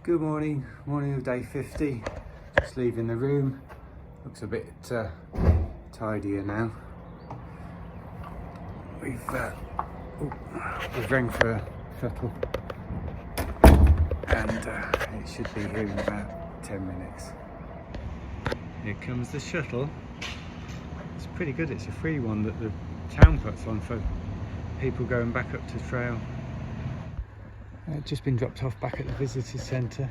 Good morning, morning of day 50. Just leaving the room. Looks a bit tidier now. We've rang for a shuttle and it should be here in about 10 minutes. Here comes the shuttle. It's pretty good, it's a free one that the town puts on for people going back up to trail. Just been dropped off back at the visitor centre.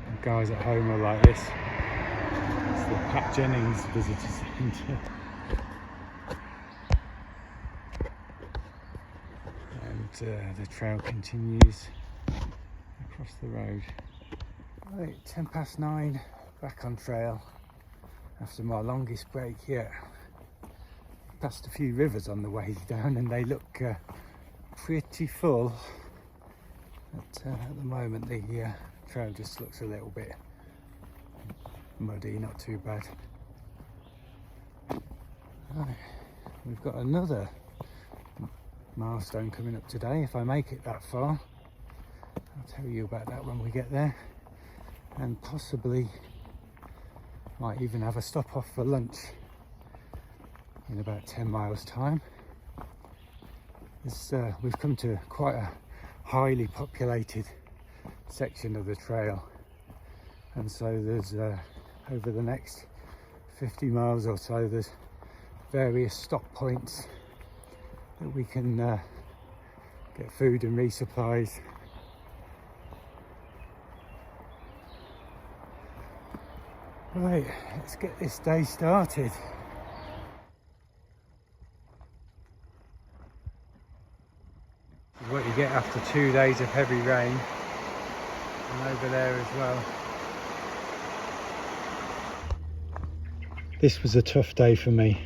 The guys at home are like this. It's the Pat Jennings visitor centre. And the trail continues across the road. Right, 9:10, back on trail after my longest break yet. Passed a few rivers on the way down and they look pretty full. But at the moment the trail just looks a little bit muddy, not too bad. Right, we've got another milestone coming up today, if I make it that far. I'll tell you about that when we get there. And possibly might even have a stop off for lunch in about 10 miles time. We've come to quite a highly populated section of the trail, and so there's over the next 50 miles or so there's various stop points that we can get food and resupplies. Right, let's get this day started. What you get after 2 days of heavy rain, and over there as well. This was a tough day for me.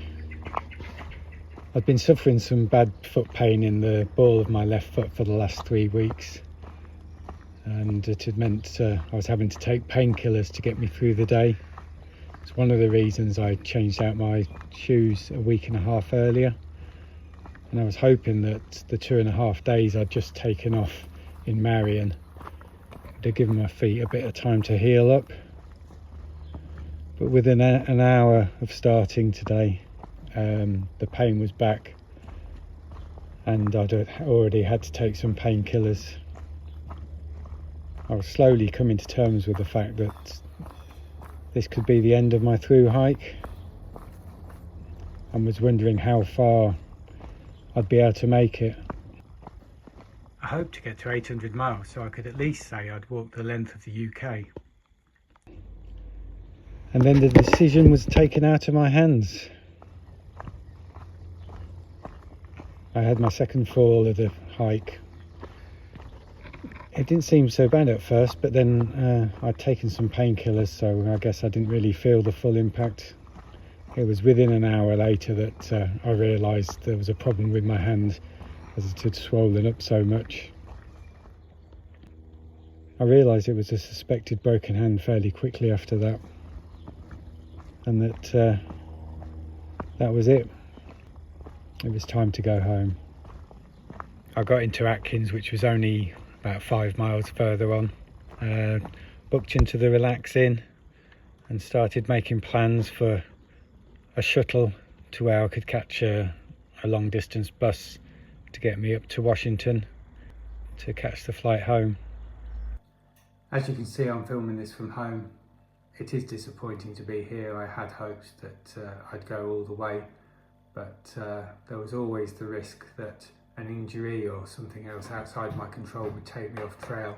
I'd been suffering some bad foot pain in the ball of my left foot for the last 3 weeks, and it had meant I was having to take painkillers to get me through the day. It's one of the reasons I changed out my shoes a week and a half earlier. And I was hoping that the 2.5 days I'd just taken off in Marion would have given my feet a bit of time to heal up. But within an hour of starting today, the pain was back, and I'd already had to take some painkillers. I was slowly coming to terms with the fact that this could be the end of my thru-hike, and was wondering how far I'd be able to make it. I hoped to get to 800 miles so I could at least say I'd walked the length of the UK. And then the decision was taken out of my hands. I had my second fall of the hike. It didn't seem so bad at first, but then I'd taken some painkillers, so I guess I didn't really feel the full impact. It was within an hour later that I realised there was a problem with my hand, as it had swollen up so much. I realised it was a suspected broken hand fairly quickly after that, and that was it. It was time to go home. I got into Atkins, which was only about 5 miles further on, booked into the Relax Inn and started making plans for a shuttle to where I could catch a long distance bus to get me up to Washington to catch the flight home. As you can see, I'm filming this from home. It is disappointing to be here. I had hopes that I'd go all the way, but there was always the risk that an injury or something else outside my control would take me off trail.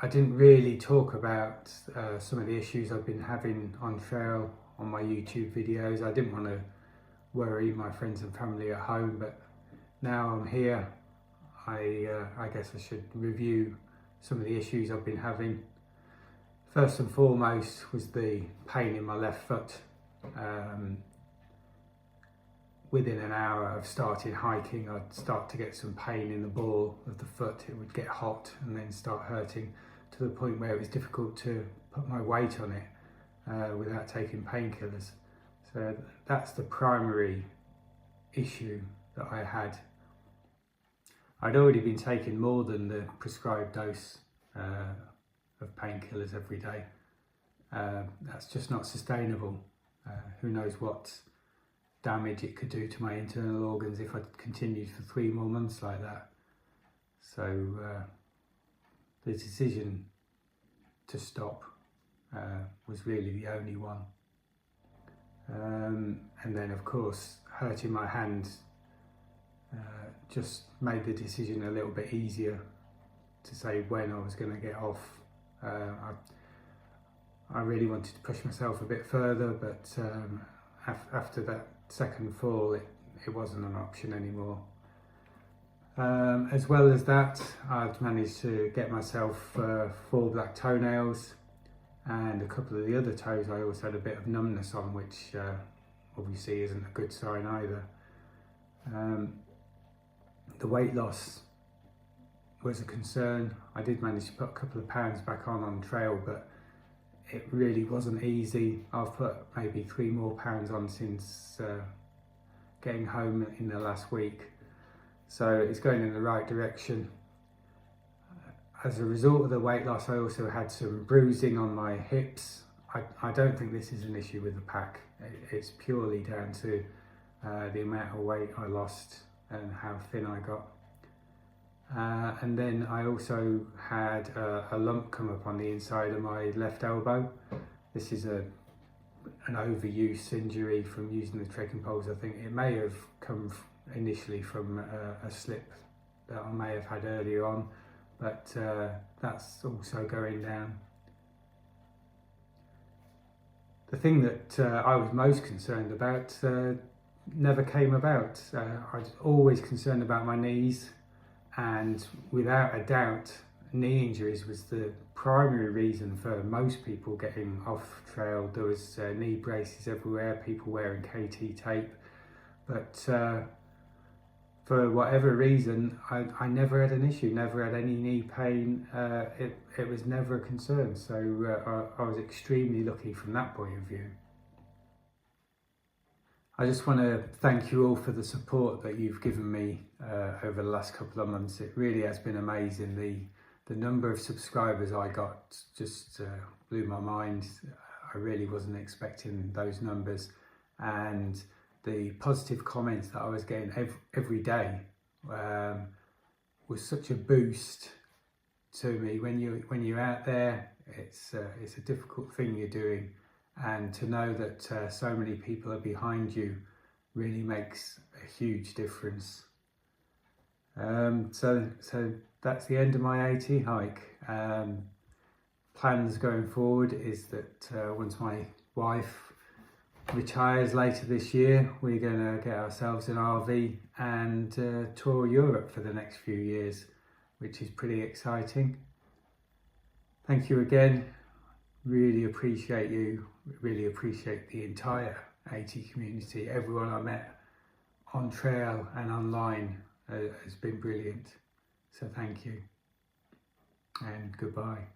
I didn't really talk about some of the issues I've been having on trail on my YouTube videos. I didn't want to worry my friends and family at home, but now I'm here, I guess I should review some of the issues I've been having. First and foremost was the pain in my left foot. Within an hour of starting hiking, I'd start to get some pain in the ball of the foot. It would get hot and then start hurting to the point where it was difficult to put my weight on it without taking painkillers. So that's the primary issue that I had. I'd already been taking more than the prescribed dose of painkillers every day. That's just not sustainable. Who knows what damage it could do to my internal organs if I continued for 3 more months like that. So the decision to stop was really the only one. And then of course hurting my hand just made the decision a little bit easier to say when I was going to get off. I really wanted to push myself a bit further, but after that second fall it wasn't an option anymore. As well as that, I'd managed to get myself 4 black toenails, and a couple of the other toes I also had a bit of numbness on, which obviously isn't a good sign either. The weight loss was a concern. I did manage to put a couple of pounds back on trail, but it really wasn't easy. I've put maybe 3 more pounds on since getting home in the last week, so it's going in the right direction. As a result of the weight loss, I also had some bruising on my hips. I don't think this is an issue with the pack. It's purely down to the amount of weight I lost and how thin I got. And then I also had a lump come up on the inside of my left elbow. This is an overuse injury from using the trekking poles. I think it may have come initially from a slip that I may have had earlier on, but that's also going down. The thing that I was most concerned about never came about. I was always concerned about my knees, and without a doubt knee injuries was the primary reason for most people getting off trail. There was knee braces everywhere, people wearing KT tape, but for whatever reason I never had an issue, never had any knee pain. It was never a concern, so I was extremely lucky from that point of view. I just want to thank you all for the support that you've given me over the last couple of months. It really has been amazing. The number of subscribers I got just blew my mind. I really wasn't expecting those numbers, and the positive comments that I was getting every day was such a boost to me. When you're out there, it's a difficult thing you're doing, and to know that so many people are behind you really makes a huge difference. So that's the end of my AT hike. Plans going forward is that once my wife retires later this year, we're going to get ourselves an RV and tour Europe for the next few years, which is pretty exciting. Thank you again. Really appreciate you, really appreciate the entire AT community. Everyone I met on trail and online has been brilliant. So thank you and goodbye.